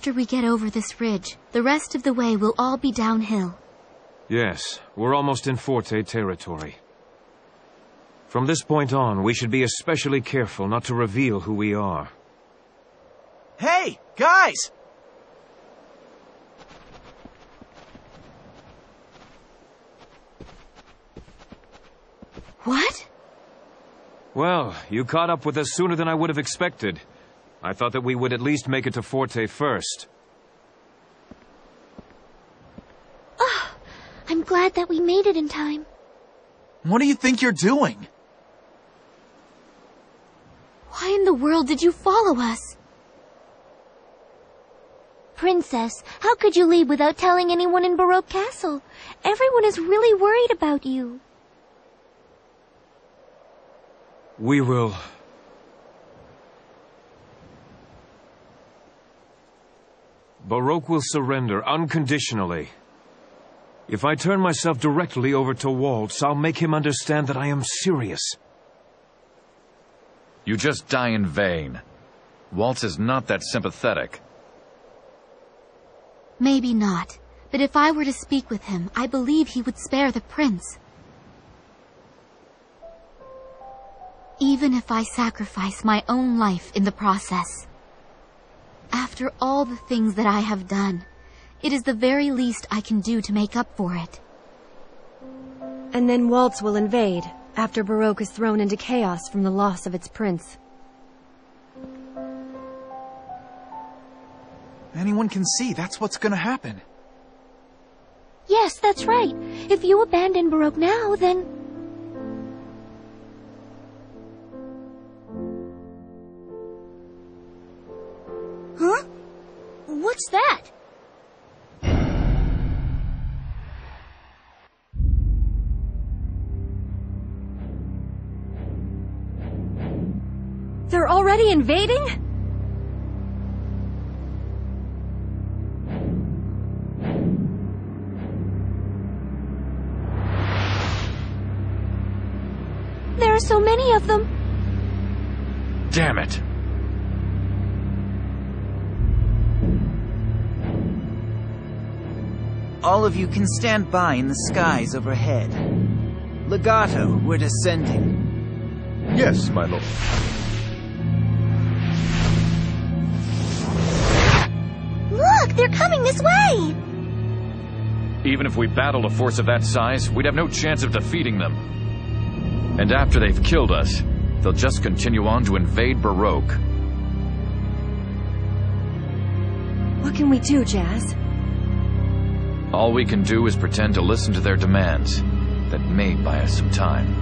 After we get over this ridge, the rest of the way will all be downhill. Yes, we're almost in Forte territory. From this point on, we should be especially careful not to reveal who we are. Hey, guys! What? Well, you caught up with us sooner than I would have expected. I thought that we would at least make it to Forte first. Oh, I'm glad that we made it in time. What do you think you're doing? Why in the world did you follow us? Princess, how could you leave without telling anyone in Baroque Castle? Everyone is really worried about you. We will... Baroque will surrender unconditionally. If I turn myself directly over to Waltz, I'll make him understand that I am serious. You just die in vain. Waltz is not that sympathetic. Maybe not, but if I were to speak with him, I believe he would spare the prince. Even if I sacrifice my own life in the process. After all the things that I have done, it is the very least I can do to make up for it. And then Waltz will invade, after Baroque is thrown into chaos from the loss of its prince. Anyone can see that's what's gonna happen. Yes, that's right. If you abandon Baroque now, then... Huh? What's that? They're already invading? There are so many of them. Damn it! All of you can stand by in the skies overhead. Legato, we're descending. Yes, my lord. Look, they're coming this way! Even if we battled a force of that size, we'd have no chance of defeating them. And after they've killed us, they'll just continue on to invade Baroque. What can we do, Jazz? All we can do is pretend to listen to their demands. That may buy us some time.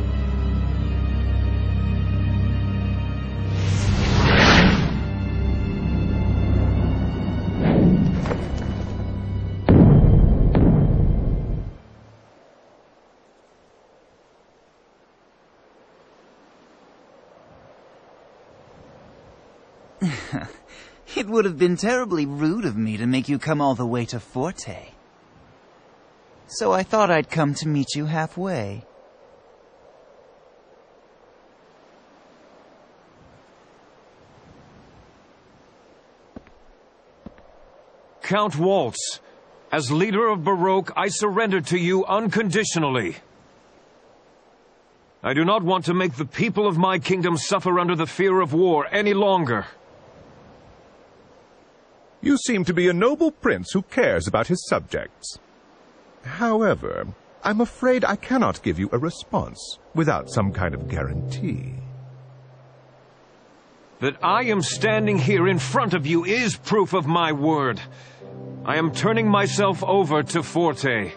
It would have been terribly rude of me to make you come all the way to Forte. So I thought I'd come to meet you halfway. Count Waltz, as leader of Baroque, I surrender to you unconditionally. I do not want to make the people of my kingdom suffer under the fear of war any longer. You seem to be a noble prince who cares about his subjects. However, I'm afraid I cannot give you a response without some kind of guarantee. That I am standing here in front of you is proof of my word. I am turning myself over to Forte.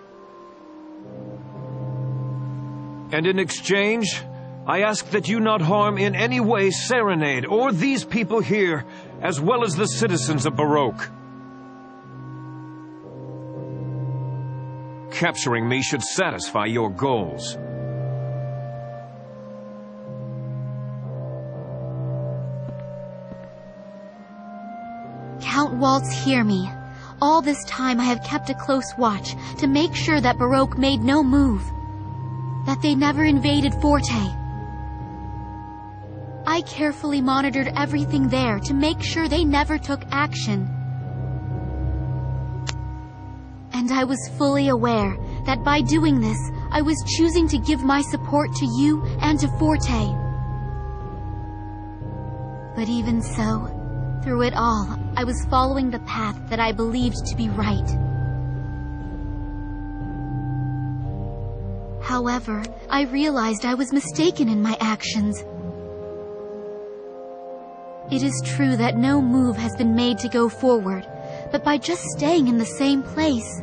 And in exchange, I ask that you not harm in any way Serenade or these people here, as well as the citizens of Baroque. Capturing me should satisfy your goals. Count Waltz, hear me. All this time I have kept a close watch to make sure that Baroque made no move. That they never invaded Forte. I carefully monitored everything there to make sure they never took action. And I was fully aware that by doing this, I was choosing to give my support to you and to Forte. But even so, through it all, I was following the path that I believed to be right. However, I realized I was mistaken in my actions. It is true that no move has been made to go forward, but by just staying in the same place,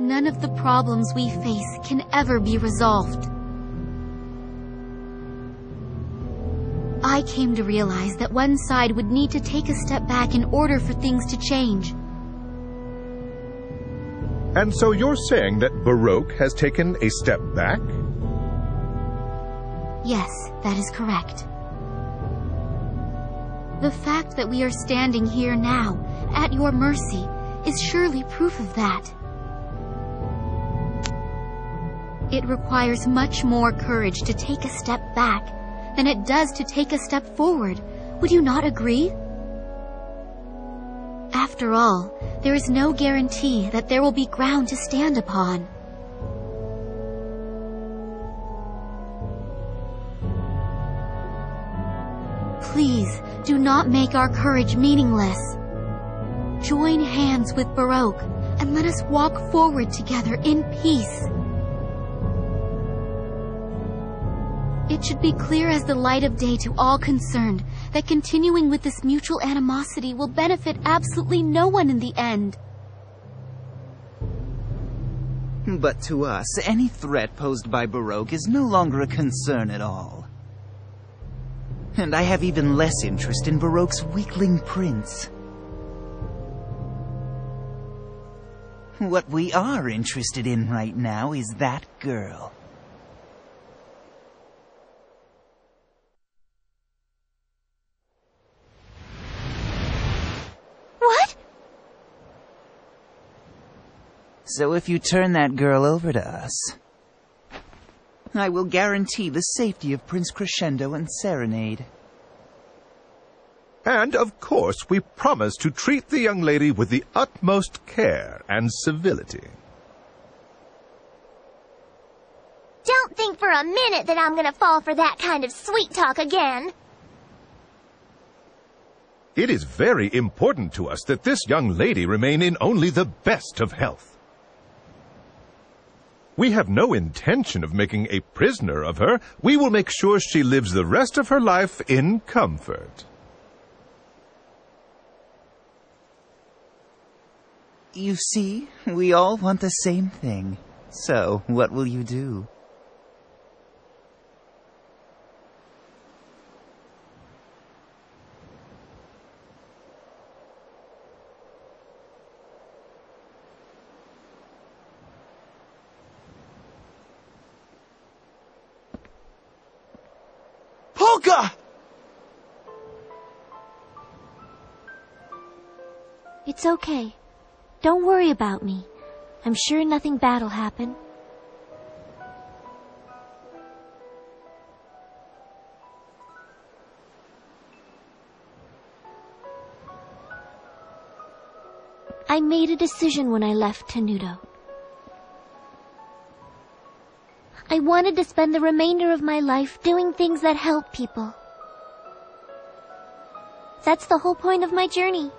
none of the problems we face can ever be resolved. I came to realize that one side would need to take a step back in order for things to change. And so you're saying that Baroque has taken a step back? Yes, that is correct. The fact that we are standing here now, at your mercy, is surely proof of that. It requires much more courage to take a step back than it does to take a step forward. Would you not agree? After all, there is no guarantee that there will be ground to stand upon. Please, do not make our courage meaningless. Join hands with Baroque and let us walk forward together in peace. It should be clear as the light of day to all concerned that continuing with this mutual animosity will benefit absolutely no one in the end. But to us, any threat posed by Baroque is no longer a concern at all. And I have even less interest in Baroque's weakling prince. What we are interested in right now is that girl. What? So if you turn that girl over to us, I will guarantee the safety of Prince Crescendo and Serenade. And, of course, we promise to treat the young lady with the utmost care and civility. Don't think for a minute that I'm gonna fall for that kind of sweet talk again. It is very important to us that this young lady remain in only the best of health. We have no intention of making a prisoner of her. We will make sure she lives the rest of her life in comfort. You see, we all want the same thing. So, what will you do? Polka! It's okay. Don't worry about me. I'm sure nothing bad'll happen. I made a decision when I left Tenuto. I wanted to spend the remainder of my life doing things that help people. That's the whole point of my journey.